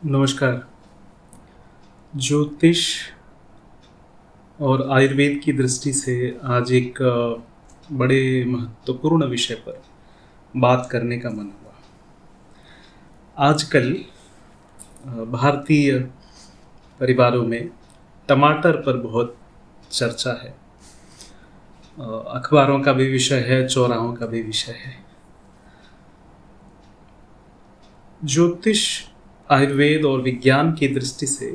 नमस्कार। ज्योतिष और आयुर्वेद की दृष्टि से आज एक बड़े महत्वपूर्ण विषय पर बात करने का मन हुआ। आजकल भारतीय परिवारों में टमाटर पर बहुत चर्चा है। अखबारों का भी विषय है, चौराहों का भी विषय है। ज्योतिष, आयुर्वेद और विज्ञान की दृष्टि से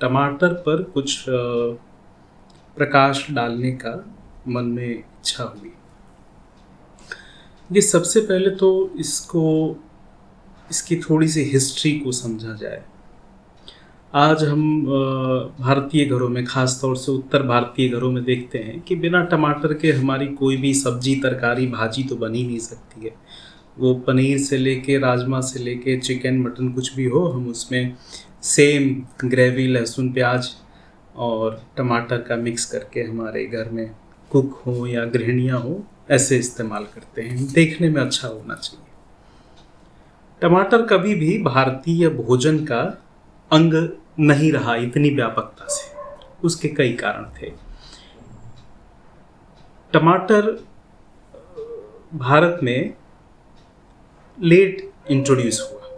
टमाटर पर कुछ प्रकाश डालने का मन में इच्छा हुई। ये सबसे पहले तो इसकी थोड़ी सी हिस्ट्री को समझा जाए। आज हम भारतीय घरों में, ख़ास तौर से उत्तर भारतीय घरों में देखते हैं कि बिना टमाटर के हमारी कोई भी सब्जी, तरकारी, भाजी तो बन ही नहीं सकती है। वो पनीर से लेके, राजमा से लेके, चिकन, मटन कुछ भी हो, हम उसमें सेम ग्रेवी, लहसुन, प्याज और टमाटर का मिक्स करके हमारे घर में कुक हो या गृहिणियाँ हो, ऐसे इस्तेमाल करते हैं। देखने में अच्छा होना चाहिए। टमाटर कभी भी भारतीय भोजन का अंग नहीं रहा इतनी व्यापकता से। उसके कई कारण थे। टमाटर भारत में लेट इंट्रोड्यूस हुआ।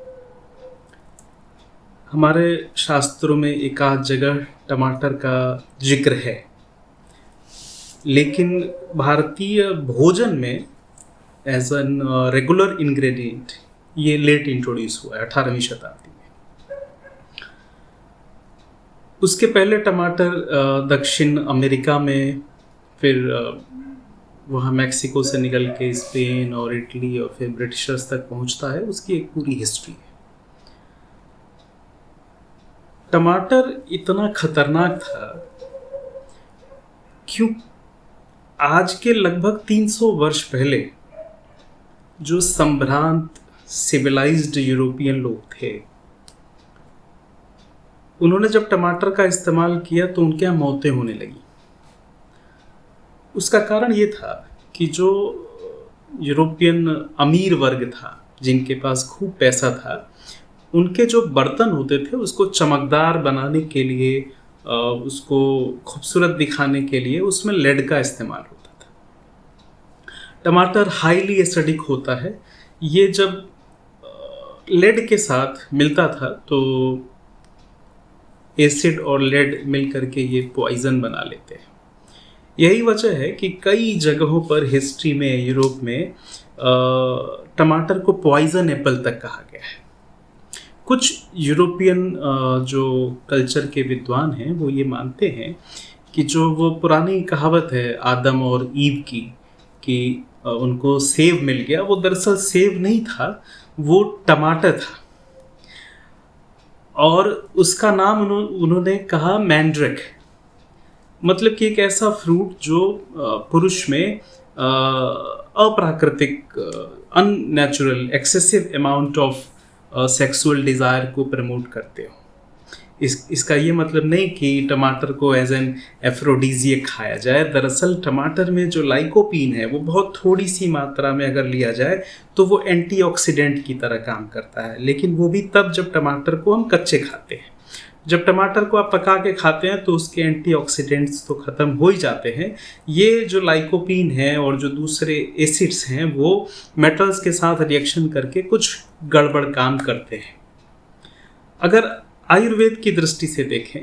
हमारे शास्त्रों में एक आध जगह टमाटर का जिक्र है, लेकिन भारतीय भोजन में एज एन रेगुलर इंग्रेडिएंट ये लेट इंट्रोड्यूस हुआ है, 18वीं शताब्दी में। उसके पहले टमाटर दक्षिण अमेरिका में, फिर वहाँ मैक्सिको से निकल के स्पेन और इटली और फिर ब्रिटिशर्स तक पहुँचता है। उसकी एक पूरी हिस्ट्री है। टमाटर इतना खतरनाक था क्यों? आज के लगभग 300 वर्ष पहले जो संभ्रांत सिविलाइज्ड यूरोपियन लोग थे, उन्होंने जब टमाटर का इस्तेमाल किया तो उनके यहाँ मौतें होने लगी। उसका कारण ये था कि जो यूरोपियन अमीर वर्ग था, जिनके पास खूब पैसा था, उनके जो बर्तन होते थे उसको चमकदार बनाने के लिए, उसको खूबसूरत दिखाने के लिए उसमें लेड का इस्तेमाल होता था। टमाटर हाईली एसिडिक होता है। ये जब लेड के साथ मिलता था तो एसिड और लेड मिल करके ये पॉइजन बना लेते हैं। यही वजह है कि कई जगहों पर हिस्ट्री में, यूरोप में टमाटर को पॉइजन एप्पल तक कहा गया है। कुछ यूरोपियन जो कल्चर के विद्वान हैं वो ये मानते हैं कि जो वो पुरानी कहावत है आदम और ईव की, कि उनको सेब मिल गया, वो दरअसल सेब नहीं था, वो टमाटर था। और उसका नाम उन्होंने कहा मैंड्रिक। मतलब कि एक ऐसा फ्रूट जो पुरुष में अप्राकृतिक, unnatural, excessive amount of sexual desire को प्रमोट करते हो। इसका ये मतलब नहीं कि टमाटर को एज एन एफ्रोडीजियक खाया जाए। दरअसल टमाटर में जो लाइकोपीन है वो बहुत थोड़ी सी मात्रा में अगर लिया जाए तो वो एंटीऑक्सीडेंट की तरह काम करता है, लेकिन वो भी तब जब टमाटर को हम कच्चे खाते हैं। जब टमाटर को आप पका के खाते हैं तो उसके एंटीऑक्सीडेंट्स तो ख़त्म हो ही जाते हैं। ये जो लाइकोपीन है और जो दूसरे एसिड्स हैं वो मेटल्स के साथ रिएक्शन करके कुछ गड़बड़ काम करते हैं। अगर आयुर्वेद की दृष्टि से देखें,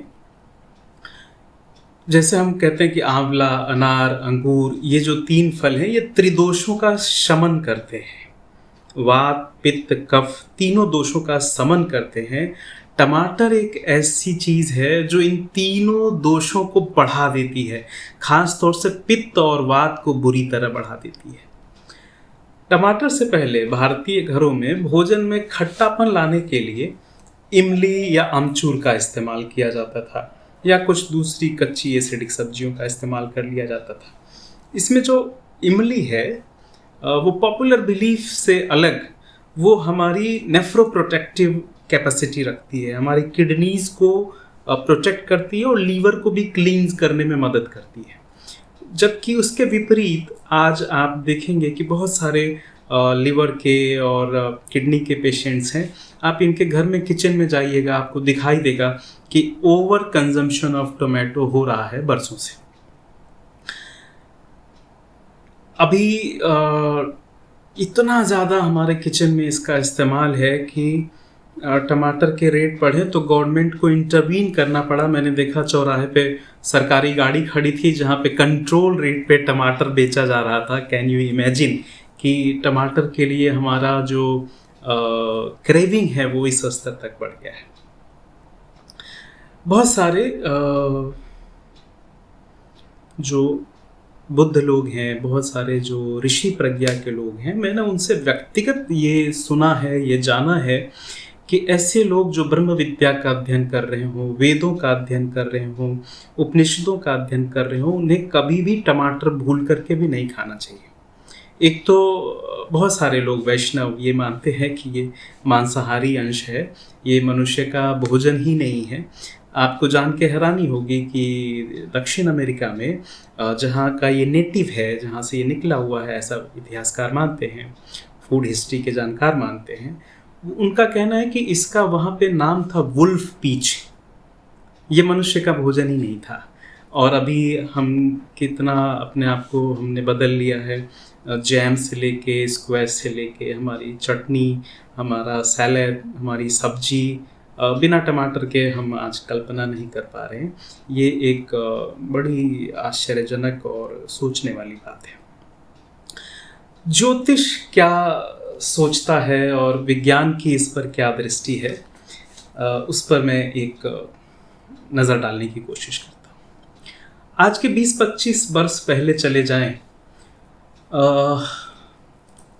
जैसे हम कहते हैं कि आंवला, अनार, अंगूर, ये जो 3 फल हैं ये त्रिदोषों का शमन करते हैं। वात, पित्त, कफ, तीनों दोषों का शमन करते हैं। टमाटर एक ऐसी चीज़ है जो इन तीनों दोषों को बढ़ा देती है, खास तौर से पित्त और वात को बुरी तरह बढ़ा देती है। टमाटर से पहले भारतीय घरों में भोजन में खट्टापन लाने के लिए इमली या अमचूर का इस्तेमाल किया जाता था, या कुछ दूसरी कच्ची एसिडिक सब्जियों का इस्तेमाल कर लिया जाता था। इसमें जो इमली है वो पॉपुलर बिलीफ से अलग वो हमारी नेफ्रोप्रोटेक्टिव कैपेसिटी रखती है, हमारी किडनीज को प्रोटेक्ट करती है और लीवर को भी क्लींस करने में मदद करती है। जबकि उसके विपरीत आज आप देखेंगे कि बहुत सारे लिवर के और किडनी के पेशेंट्स हैं, आप इनके घर में किचन में जाइएगा, आपको दिखाई देगा कि ओवर कंजम्पशन ऑफ टोमेटो हो रहा है बरसों से। अभी इतना ज़्यादा हमारे किचन में इसका इस्तेमाल है कि टमाटर के रेट बढ़े तो गवर्नमेंट को इंटरवीन करना पड़ा। मैंने देखा चौराहे पे सरकारी गाड़ी खड़ी थी जहाँ पे कंट्रोल रेट पे टमाटर बेचा जा रहा था। कैन यू इमेजिन कि टमाटर के लिए हमारा जो क्रेविंग है वो इस स्तर तक बढ़ गया है। बहुत सारे जो बुद्ध लोग हैं, बहुत सारे जो ऋषि प्रज्ञा के लोग हैं, मैंने उनसे व्यक्तिगत ये सुना है, ये जाना है कि ऐसे लोग जो ब्रह्म विद्या का अध्ययन कर रहे हों, वेदों का अध्ययन कर रहे हों, उपनिषदों का अध्ययन कर रहे हों, उन्हें कभी भी टमाटर भूल करके भी नहीं खाना चाहिए। एक तो बहुत सारे लोग वैष्णव ये मानते हैं कि ये मांसाहारी अंश है, ये मनुष्य का भोजन ही नहीं है। आपको जान के हैरानी होगी कि दक्षिण अमेरिका में जहाँ का ये नेटिव है, जहाँ से ये निकला हुआ है, ऐसा इतिहासकार मानते हैं, फूड हिस्ट्री के जानकार मानते हैं, उनका कहना है कि इसका वहाँ पे नाम था वुल्फ पीच। ये मनुष्य का भोजन ही नहीं था। और अभी हम कितना अपने आप को हमने बदल लिया है, जैम से लेके स्क्वैश से लेके हमारी चटनी, हमारा सैलेड, हमारी सब्जी बिना टमाटर के हम आज कल्पना नहीं कर पा रहे हैं। ये एक बड़ी आश्चर्यजनक और सोचने वाली बात है। ज्योतिष क्या सोचता है और विज्ञान की इस पर क्या दृष्टि है, उस पर मैं एक नज़र डालने की कोशिश करता हूँ। आज के 20-25 वर्ष पहले चले जाएं,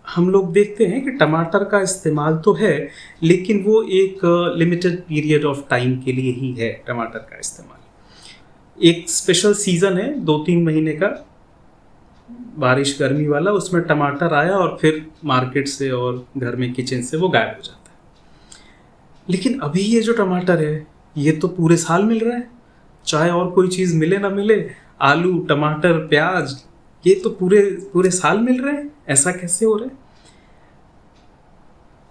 हम लोग देखते हैं कि टमाटर का इस्तेमाल तो है, लेकिन वो एक लिमिटेड पीरियड ऑफ टाइम के लिए ही है। टमाटर का इस्तेमाल एक स्पेशल सीज़न है 2-3 महीने का, बारिश गर्मी वाला, उसमें टमाटर आया और फिर मार्केट से और घर में किचन से वो गायब हो जाता है। लेकिन अभी ये जो टमाटर है ये तो पूरे साल मिल रहा है, चाहे और कोई चीज़ मिले ना मिले, आलू, टमाटर, प्याज, ये तो पूरे साल मिल रहे हैं। ऐसा कैसे हो रहा है?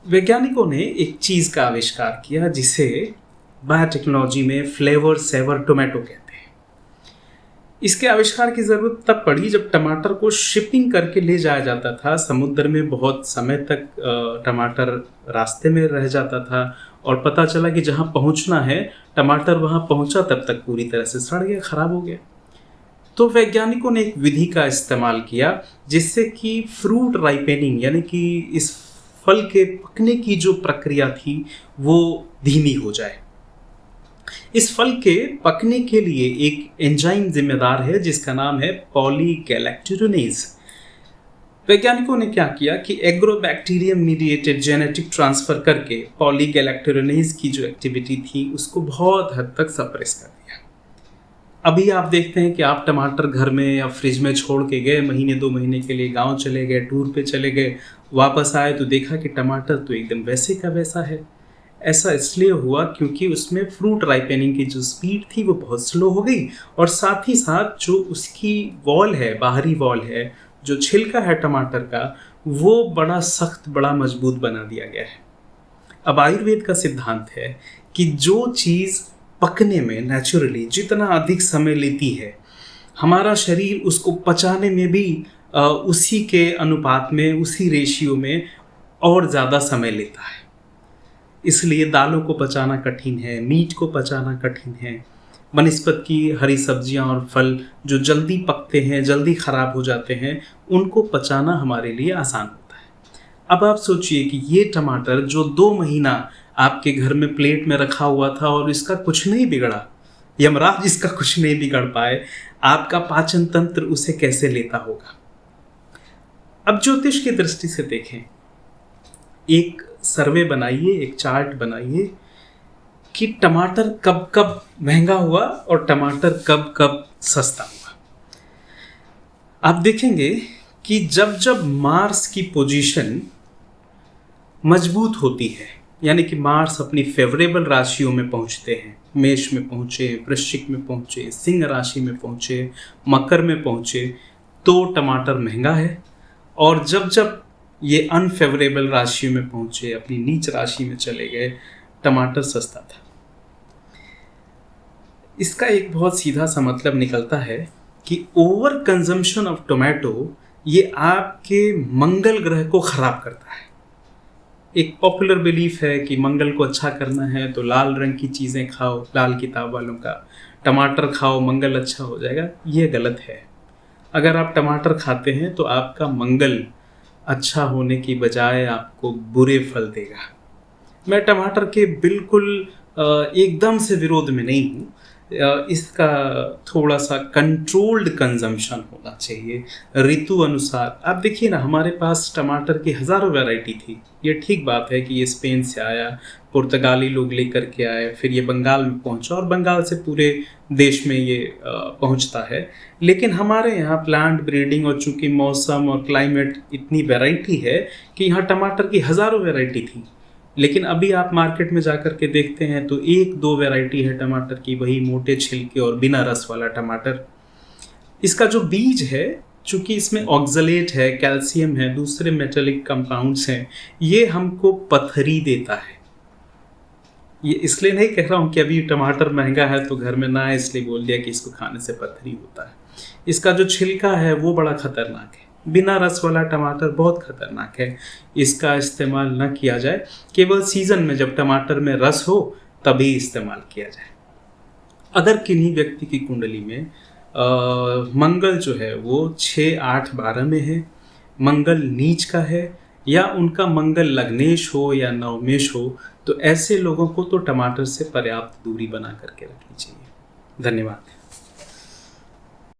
वैज्ञानिकों ने एक चीज़ का आविष्कार किया जिसे बायोटेक्नोलॉजी में फ्लेवर सेवर टोमेटो कहते हैं। इसके आविष्कार की ज़रूरत तब पड़ी जब टमाटर को शिपिंग करके ले जाया जाता था समुद्र में। बहुत समय तक टमाटर रास्ते में रह जाता था और पता चला कि जहाँ पहुँचना है टमाटर वहाँ पहुँचा तब तक पूरी तरह से सड़ गया, ख़राब हो गया। तो वैज्ञानिकों ने एक विधि का इस्तेमाल किया जिससे कि फ्रूट राइपेनिंग, यानी कि इस फल के पकने की जो प्रक्रिया थी वो धीमी हो जाए। इस फल के पकने के लिए एक एंजाइम जिम्मेदार है जिसका नाम है पॉलीगैलेक्टोरेनेज। वैज्ञानिकों ने क्या किया कि एग्रोबैक्टीरियम मीडिएटेड जेनेटिक ट्रांसफर करके पॉलीगैलेक्टोरेनेज की जो एक्टिविटी थी उसको बहुत हद तक सप्रेस कर दिया। अभी आप देखते हैं कि आप टमाटर घर में या फ्रिज में छोड़ के गए, महीने 2 महीने के लिए गांव चले गए, टूर पे चले गए, वापस आए तो देखा कि टमाटर तो एकदम वैसे का वैसा है। ऐसा इसलिए हुआ क्योंकि उसमें फ्रूट राइपेनिंग की जो स्पीड थी वो बहुत स्लो हो गई और साथ ही साथ जो उसकी वॉल है, बाहरी वॉल है, जो छिलका है टमाटर का, वो बड़ा सख्त, बड़ा मजबूत बना दिया गया है। अब आयुर्वेद का सिद्धांत है कि जो चीज़ पकने में नेचुरली जितना अधिक समय लेती है, हमारा शरीर उसको पचाने में भी उसी के अनुपात में, उसी रेशियो में और ज़्यादा समय लेता है। इसलिए दालों को पचाना कठिन है, मीट को पचाना कठिन है, बनस्पत की हरी सब्जियां और फल जो जल्दी पकते हैं, जल्दी ख़राब हो जाते हैं, उनको पचाना हमारे लिए आसान होता है। अब आप सोचिए कि ये टमाटर जो 2 महीना आपके घर में प्लेट में रखा हुआ था और इसका कुछ नहीं बिगड़ा, यमराज इसका कुछ नहीं बिगड़ पाए, आपका पाचन तंत्र उसे कैसे लेता होगा। अब ज्योतिष की दृष्टि से देखें, एक सर्वे बनाइए, एक चार्ट बनाइए कि टमाटर कब कब महंगा हुआ और टमाटर कब कब सस्ता हुआ। आप देखेंगे कि जब जब मार्स की पोजीशन मजबूत होती है, यानी कि मार्स अपनी फेवरेबल राशियों में पहुंचते हैं, मेष में पहुंचे, वृश्चिक में पहुंचे, सिंह राशि में पहुंचे, मकर में पहुंचे, तो टमाटर महंगा है। और जब जब ये अनफेवरेबल राशियों में पहुंचे, अपनी नीच राशि में चले गए, टमाटर सस्ता था। इसका एक बहुत सीधा सा मतलब निकलता है कि ओवर कंजम्पशन ऑफ टोमेटो ये आपके मंगल ग्रह को खराब करता है। एक पॉपुलर बिलीफ है कि मंगल को अच्छा करना है तो लाल रंग की चीज़ें खाओ, लाल किताब वालों का टमाटर खाओ, मंगल अच्छा हो जाएगा। ये गलत है। अगर आप टमाटर खाते हैं तो आपका मंगल अच्छा होने की बजाय आपको बुरे फल देगा। मैं टमाटर के बिल्कुल एकदम से विरोध में नहीं हूँ। इसका थोड़ा सा कंट्रोल्ड कंजम्पशन होना चाहिए ऋतु अनुसार। आप देखिए ना, हमारे पास टमाटर की हज़ारों वैरायटी थी। ये ठीक बात है कि ये स्पेन से आया, पुर्तगाली लोग लेकर के आए, फिर ये बंगाल में पहुंचा और बंगाल से पूरे देश में ये पहुंचता है। लेकिन हमारे यहाँ प्लांट ब्रीडिंग और चूंकि मौसम और क्लाइमेट इतनी वैरायटी है कि यहाँ टमाटर की हज़ारों वैरायटी थी। लेकिन अभी आप मार्केट में जाकर के देखते हैं तो एक दो वैरायटी है टमाटर की, वही मोटे छिलके और बिना रस वाला टमाटर। इसका जो बीज है, चूंकि इसमें ऑक्सलेट है, कैल्शियम है, दूसरे मेटालिक कंपाउंड्स हैं, ये हमको पथरी देता है। ये इसलिए नहीं कह रहा हूँ कि अभी टमाटर महंगा है तो घर में ना है इसलिए बोल दिया कि इसको खाने से पथरी होता है। इसका जो छिलका है वो बड़ा खतरनाक है। बिना रस वाला टमाटर बहुत खतरनाक है। इसका इस्तेमाल न किया जाए, केवल सीजन में जब टमाटर में रस हो तभी इस्तेमाल किया जाए। अगर किन्हीं व्यक्ति की कुंडली में मंगल जो है वो 6, 8, 12 में है, मंगल नीच का है, या उनका मंगल लग्नेश हो या नवमेश हो, तो ऐसे लोगों को तो टमाटर से पर्याप्त दूरी बना करके रखनी चाहिए। धन्यवाद।